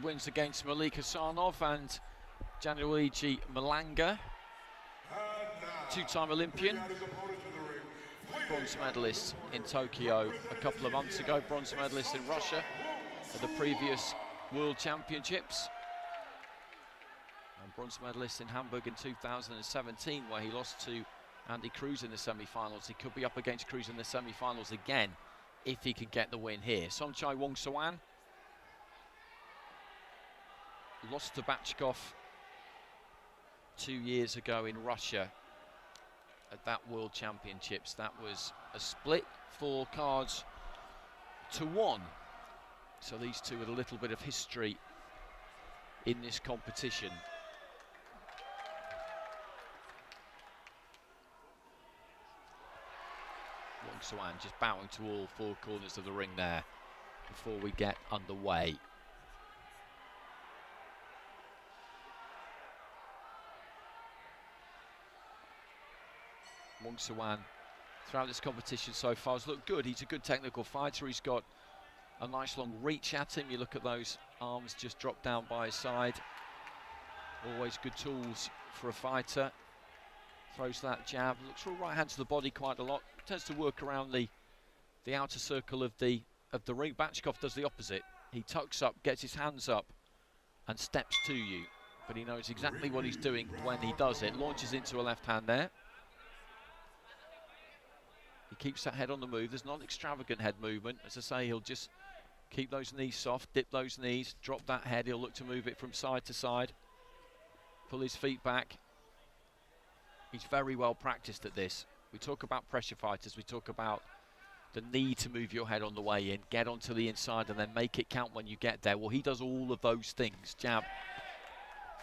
wins against Malik Hasanov and Gianluigi Malanga, two-time Olympian, bronze medalist in Tokyo a couple of months ago, bronze medalist in Russia at the previous World Championships, and bronze medalist in Hamburg in 2017, where he lost to Andy Cruz in the semi-finals. He could be up against Cruz in the semi-finals again if he can get the win here. Somchay WONGSUWAN lost to BACHKOV 2 years ago in Russia at that World Championships. That was a split, 4 cards to 1. So these two with a little bit of history in this competition. WONGSUWAN just bowing to all 4 corners of the ring there before we get underway. WONGSUWAN throughout this competition so far has looked good. He's a good technical fighter. He's got a nice long reach at him. You look at those arms just drop down by his side. Always good tools for a fighter. Throws that jab, looks for a right hand to the body quite a lot. Tends to work around the outer circle of the ring. BACHKOV does the opposite. He tucks up, gets his hands up and steps to you. But he knows exactly what he's doing when he does it. Launches into a left hand there. He keeps that head on the move. There's not an extravagant head movement. As I say, he'll just keep those knees soft, dip those knees, drop that head. He'll look to move it from side to side. Pull his feet back. He's very well practiced at this. We talk about pressure fighters. We talk about the need to move your head on the way in, get onto the inside and then make it count when you get there. Well, he does all of those things. Jab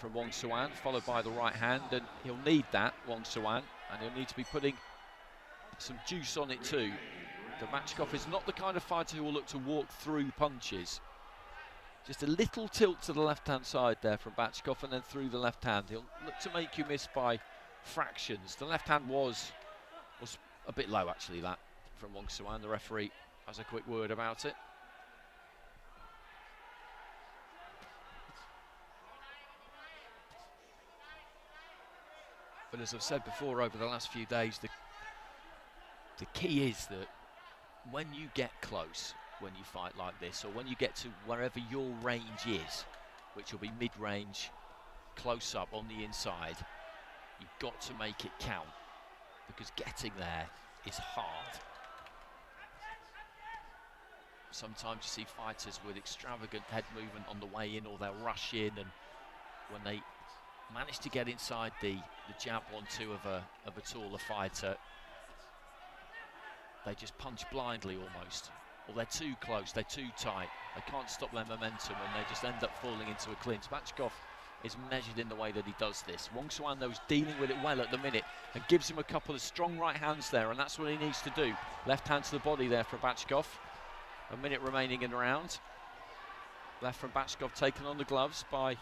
from WONGSUWAN, followed by the right hand, and he'll need that, WONGSUWAN, and he'll need to be putting some juice on it too. The BACHKOV is not the kind of fighter who will look to walk through punches. Just a little tilt to the left-hand side there from BACHKOV and then through the left hand. He'll look to make you miss by fractions. The left hand was a bit low actually, that from WONGSUWAN. The referee has a quick word about it. But as I've said before over the last few days, the key is that when you get close, when you fight like this, or when you get to wherever your range is, which will be mid-range, close up on the inside, you've got to make it count, because getting there is hard. Sometimes you see fighters with extravagant head movement on the way in, or they'll rush in, and when they manage to get inside the jab 1-2 of a taller fighter, they just punch blindly almost, or they're too close, they're too tight, they can't stop their momentum and they just end up falling into a clinch. BACHKOV is measured in the way that he does this. WONGSUWAN though is dealing with it well at the minute and gives him a couple of strong right hands there, and that's what he needs to do. Left hand to the body there for BACHKOV. A minute remaining in the round. Left from BACHKOV taken on the gloves by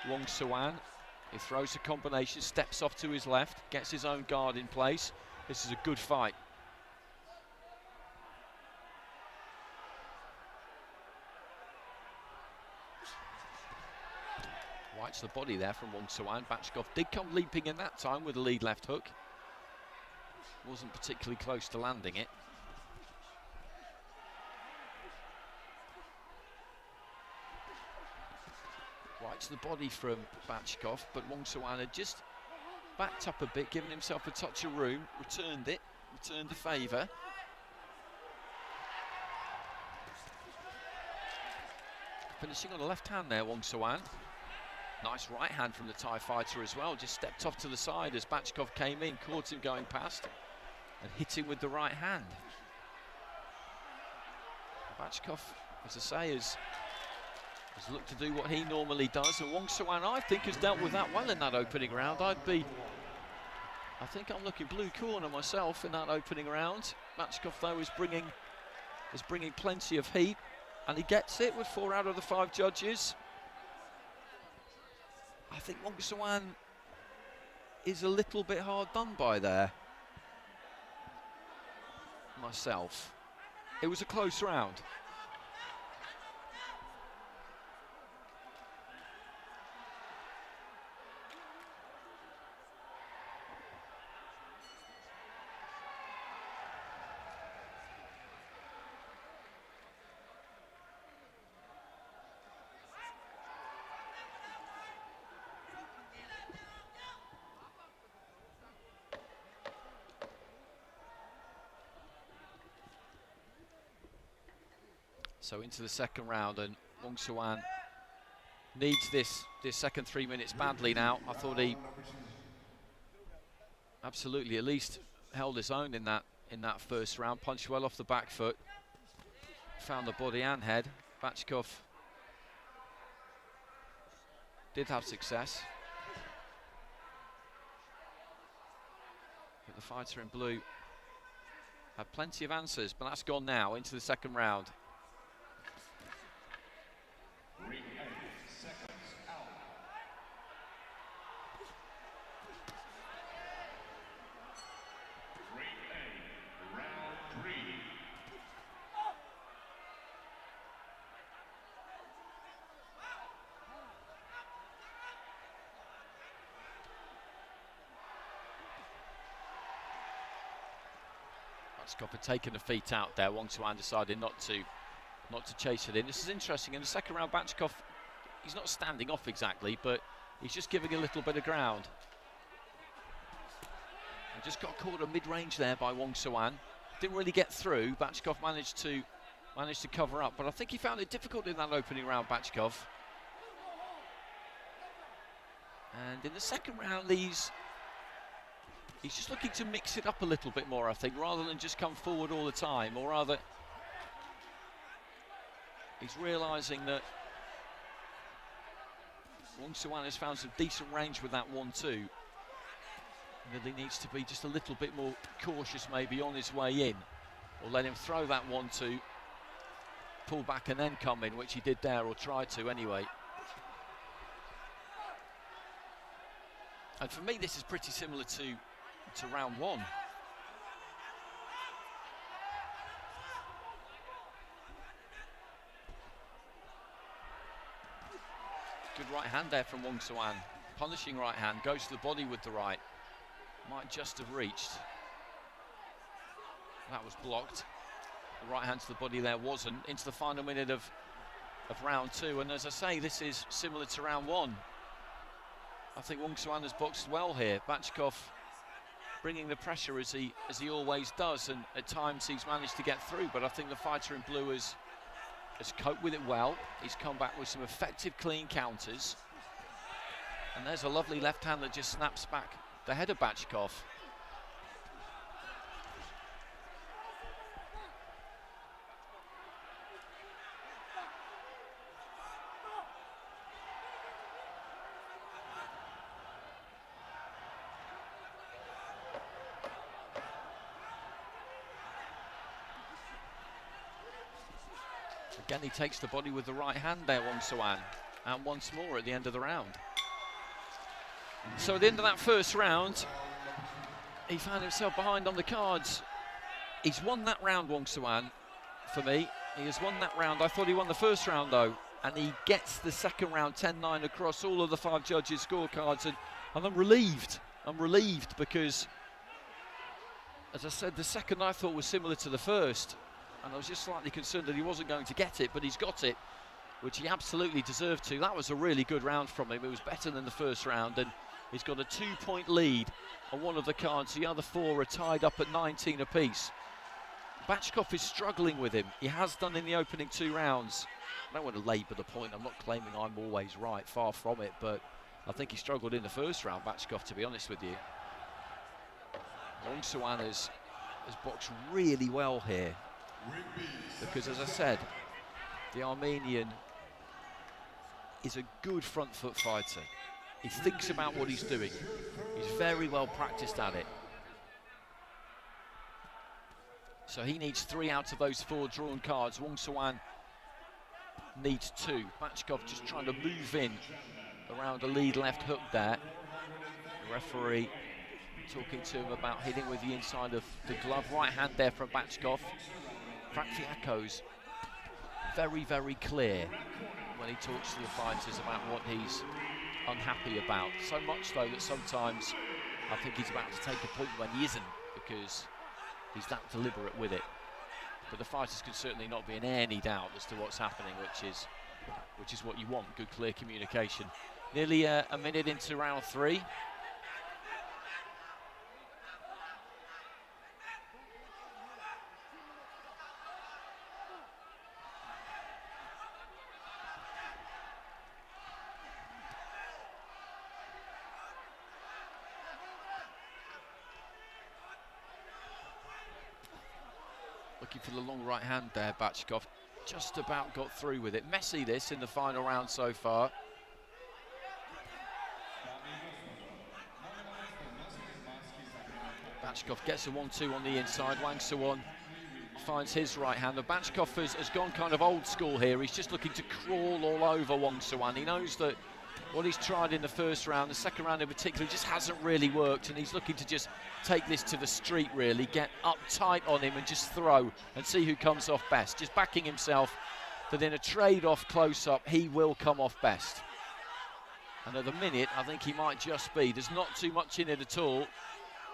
WONGSUWAN. He throws a combination, steps off to his left, gets his own guard in place. This is a good fight. Right to the body there from WONGSUWAN. BACHKOV did come leaping in that time with a lead left hook. Wasn't particularly close to landing it. Right to the body from BACHKOV, but WONGSUWAN had just backed up a bit, given himself a touch of room, returned it, returned the favour. Finishing on the left hand there, WONGSUWAN. Nice right hand from the Thai fighter as well, just stepped off to the side as BACHKOV came in, caught him going past and hit him with the right hand. BACHKOV, as I say, has looked to do what he normally does, and WONGSUWAN, I think, has dealt with that well in that opening round. I think I'm looking blue corner myself in that opening round. BACHKOV though is bringing plenty of heat, and he gets it with 4 out of the 5 judges. I think WONGSUWAN is a little bit hard done by there. Myself. It was a close round. So into the second round, and WONGSUWAN needs this second 3 minutes badly now. I thought he absolutely at least held his own in that first round. Punched well off the back foot, found the body and head. BACHKOV did have success, but the fighter in blue had plenty of answers, but that's gone now into the second round. BACHKOV had taken the feet out there. WONGSUWAN decided not to chase it in. This is interesting. In the second round, BACHKOV, he's not standing off exactly, but he's just giving a little bit of ground. And just got caught at mid-range there by WONGSUWAN. Didn't really get through. BACHKOV managed to cover up, but I think he found it difficult in that opening round, BACHKOV. And in the second round, he's just looking to mix it up a little bit more, I think, rather than just come forward all the time, or rather, he's realising that WONGSUWAN has found some decent range with that 1-2. That he needs to be just a little bit more cautious maybe on his way in, or let him throw that 1-2, pull back and then come in, which he did there, or tried to anyway. And for me, this is pretty similar to round one. Good right hand there from WONGSUWAN. Punishing right hand, goes to the body with the right. Might just have reached. That was blocked. The right hand to the body there wasn't. Into the final minute of round two, and as I say, this is similar to round one. I think WONGSUWAN has boxed well here. BACHKOV bringing the pressure as he always does, and at times he's managed to get through, but I think the fighter in blue has coped with it well. He's come back with some effective clean counters, and there's a lovely left hand that just snaps back the head of BACHKOV. Again, he takes the body with the right hand there, WONGSUWAN, and once more at the end of the round. So at the end of that first round, he found himself behind on the cards. He's won that round, WONGSUWAN, for me. He has won that round. I thought he won the first round, though, and he gets the second round 10-9 across all of the 5 judges' scorecards, and I'm relieved. I'm relieved because, as I said, the second I thought was similar to the first, and I was just slightly concerned that he wasn't going to get it, but he's got it, which he absolutely deserved to. That was a really good round from him. It was better than the first round, and he's got a 2-point lead on one of the cards. The other 4 are tied up at 19 apiece. BACHKOV is struggling with him. He has done in the opening 2 rounds. I don't want to labour the point. I'm not claiming I'm always right, far from it, but I think he struggled in the first round, BACHKOV, to be honest with you. WONGSUWAN has boxed really well here, because, as I said, the Armenian is a good front foot fighter. He thinks about what he's doing. He's very well practiced at it. So he needs 3 out of those 4 drawn cards. WONGSUWAN needs 2. BACHKOV just trying to move in around a lead left hook there. The referee talking to him about hitting with the inside of the glove. Right hand there from BACHKOV. In fact, the echoes very, very clear when he talks to the fighters about what he's unhappy about. So much, though, that sometimes I think he's about to take a point when he isn't, because he's that deliberate with it. But the fighters can certainly not be in any doubt as to what's happening, which is what you want, good, clear communication. Nearly a minute into round 3. Looking for the long right hand there, BACHKOV. Just about got through with it. Messy this in the final round so far. BACHKOV gets a 1-2 on the inside. WONGSUWAN finds his right hand. The BACHKOV has gone kind of old school here. He's just looking to crawl all over WONGSUWAN. He knows that what he's tried in the first round, the second round in particular, just hasn't really worked, and he's looking to just take this to the street, really, get up tight on him and just throw and see who comes off best. Just backing himself that in a trade-off close-up, he will come off best. And at the minute, I think he might just be. There's not too much in it at all,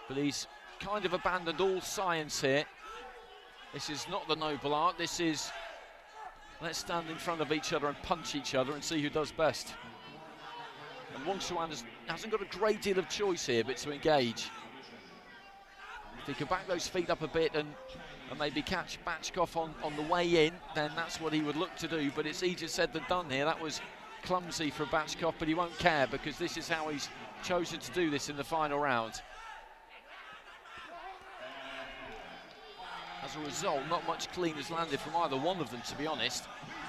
but he's kind of abandoned all science here. This is not the noble art. This is, let's stand in front of each other and punch each other and see who does best. And WONGSUWAN hasn't got a great deal of choice here but to engage. If he can back those feet up a bit and maybe catch BACHKOV on the way in, then that's what he would look to do. But it's easier said than done here. That was clumsy for BACHKOV, but he won't care because this is how he's chosen to do this in the final round. As a result, not much clean has landed from either one of them, to be honest.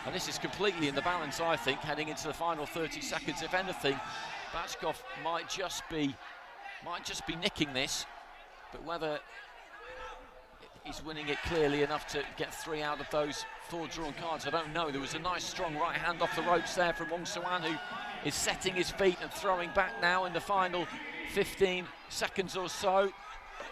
And this is completely in the balance, I think, heading into the final 30 seconds. If anything, BACHKOV might just be nicking this, but whether he's winning it clearly enough to get 3 out of those 4 drawn cards, I don't know. There was a nice strong right hand off the ropes there from WONGSUWAN, who is setting his feet and throwing back now in the final 15 seconds or so.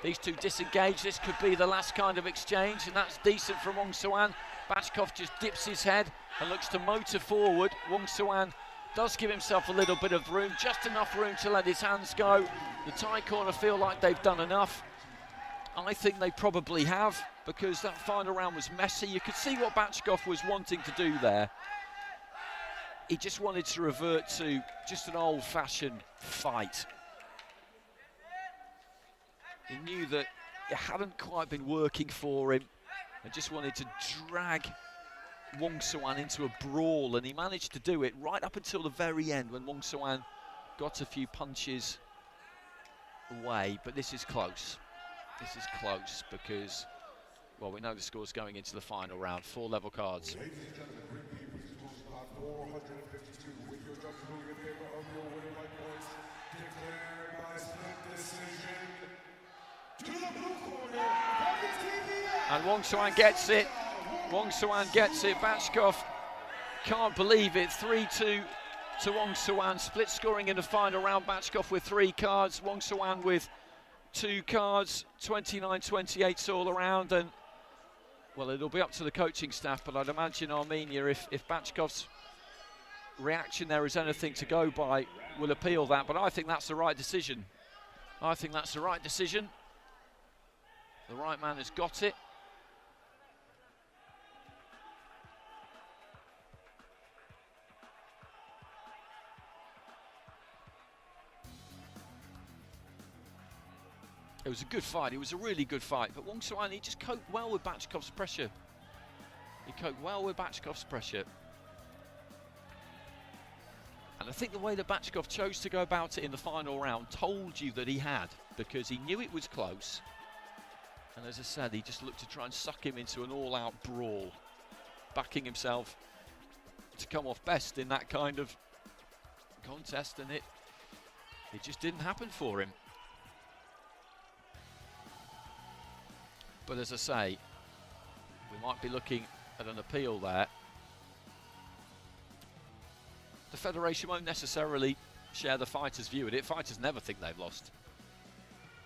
These two disengage. This could be the last kind of exchange, and that's decent from WONGSUWAN. BACHKOV just dips his head and looks to motor forward. WONGSUWAN does give himself a little bit of room, just enough room to let his hands go. The Thai corner feel like they've done enough. I think they probably have, because that final round was messy. You could see what BACHKOV was wanting to do there. He just wanted to revert to just an old-fashioned fight. He knew that it hadn't quite been working for him and just wanted to drag WONGSUWAN into a brawl, and he managed to do it right up until the very end when WONGSUWAN got a few punches away. But this is close. This is close because, well, we know the score's going into the final round. 4 level cards. Ladies and gentlemen, ring keepers close part 452 with your judge ruling in favor of your winning by points, declared by split decision. To the blue corner, TBF. And WONGSUWAN gets it. WONGSUWAN gets it. BACHKOV can't believe it. 3-2 to WONGSUWAN. Split scoring in the final round. BACHKOV with 3 cards. WONGSUWAN with 2 cards. 29-28 all around. And, well, it'll be up to the coaching staff, but I'd imagine Armenia, if BACHKOV's reaction there is anything to go by, will appeal that. But I think that's the right decision. I think that's the right decision. The right man has got it. It was a good fight. It was a really good fight. But WONGSUWAN, he just coped well with BACHKOV's pressure. He coped well with BACHKOV's pressure. And I think the way that BACHKOV chose to go about it in the final round told you that he had, because he knew it was close. And as I said, he just looked to try and suck him into an all-out brawl, backing himself to come off best in that kind of contest, and it just didn't happen for him. But as I say, we might be looking at an appeal there. The Federation won't necessarily share the fighters' view of it. Fighters never think they've lost.